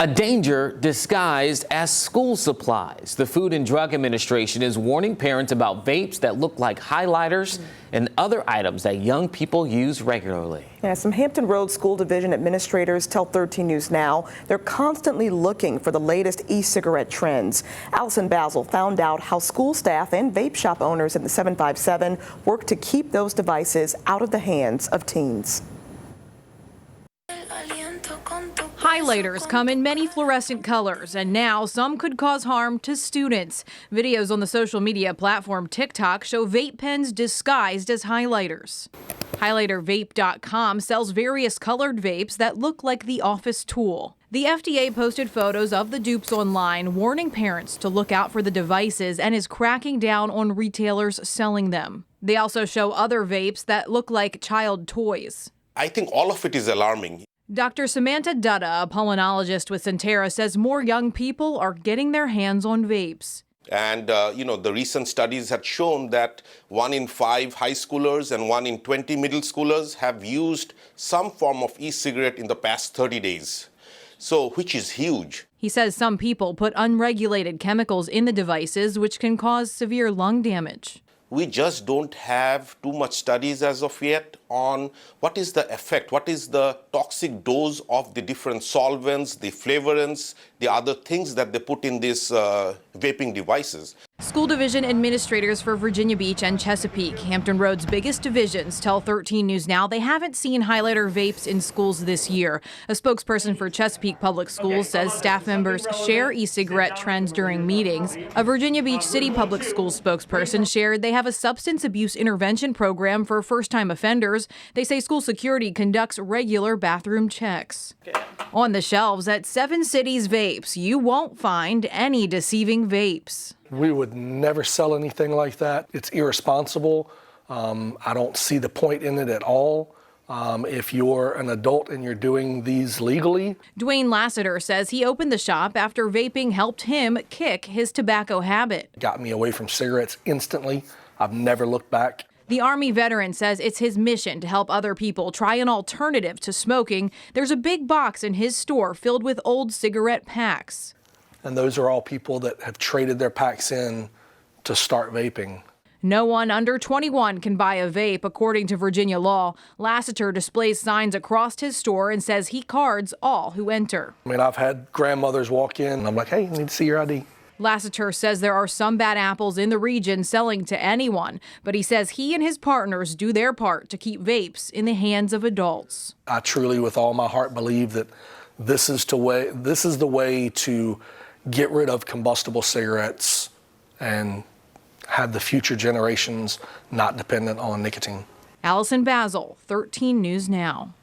A danger disguised as school supplies. The Food and Drug Administration is warning parents about vapes that look like highlighters and other items that young people use regularly. Yeah, some Hampton Roads School Division administrators tell 13 News Now they're constantly looking for the latest e-cigarette trends. Allison Basil found out how school staff and vape shop owners in the 757 work to keep those devices out of the hands of teens. Highlighters come in many fluorescent colors, and now some could cause harm to students. Videos on the social media platform TikTok show vape pens disguised as highlighters. HighlighterVape.com sells various colored vapes that look like the office tool. The FDA posted photos of the dupes online, warning parents to look out for the devices and is cracking down on retailers selling them. They also show other vapes that look like child toys. I think all of it is alarming. Dr. Samantha Dutta, a pulmonologist with Centera, says more young people are getting their hands on vapes. And, the recent studies had shown that 1 in 5 high schoolers and 1 in 20 middle schoolers have used some form of e-cigarette in the past 30 days, which is huge. He says some people put unregulated chemicals in the devices, which can cause severe lung damage. We just don't have too much studies as of yet on what is the effect, what is the toxic dose of the different solvents, the flavorants, the other things that they put in these vaping devices. School division administrators for Virginia Beach and Chesapeake, Hampton Roads' biggest divisions, tell 13 News Now they haven't seen highlighter vapes in schools this year. A spokesperson for Chesapeake Public Schools says staff members share e-cigarette trends during meetings. A Virginia Beach City Public Schools spokesperson shared they have a substance abuse intervention program for first-time offenders. They say school security conducts regular bathroom checks. On the shelves at 7 Cities Vapes, you won't find any deceiving vapes. We would never sell anything like that. It's irresponsible. I don't see the point in it at all. If you're an adult and you're doing these legally. Dwayne Lassiter says he opened the shop after vaping helped him kick his tobacco habit. Got me away from cigarettes instantly. I've never looked back. The Army veteran says it's his mission to help other people try an alternative to smoking. There's a big box in his store filled with old cigarette packs. And those are all people that have traded their packs in to start vaping. No one under 21 can buy a vape, according to Virginia law. Lassiter displays signs across his store and says he cards all who enter. I mean, I've had grandmothers walk in and I'm like, hey, I need to see your ID. Lassiter says there are some bad apples in the region selling to anyone, but he says he and his partners do their part to keep vapes in the hands of adults. I truly, with all my heart, believe that this is the way to get rid of combustible cigarettes and have the future generations not dependent on nicotine. Allison Basil, 13 News Now.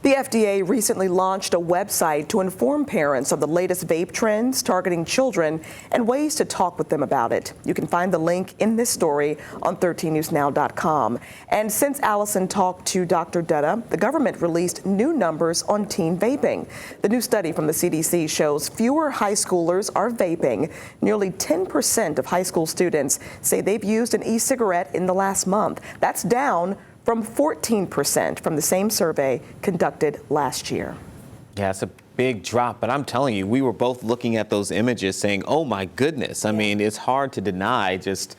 The FDA recently launched a website to inform parents of the latest vape trends targeting children and ways to talk with them about it. You can find the link in this story on 13newsnow.com. And since Allison talked to Dr. Dutta, the government released new numbers on teen vaping. The new study from the CDC shows fewer high schoolers are vaping. Nearly 10% of high school students say they've used an e-cigarette in the last month. That's down from 14% from the same survey conducted last year. Yeah, it's a big drop, but I'm telling you, we were both looking at those images saying, oh my goodness. I mean, it's hard to deny just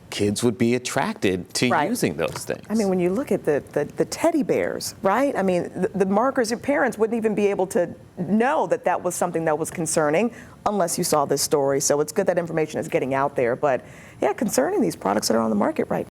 kids would be attracted to using those things. I mean, when you look at the teddy bears, right? I mean, the markers, your parents wouldn't even be able to know that that was something that was concerning unless you saw this story. So it's good that information is getting out there. But yeah, concerning these products that are on the market right now.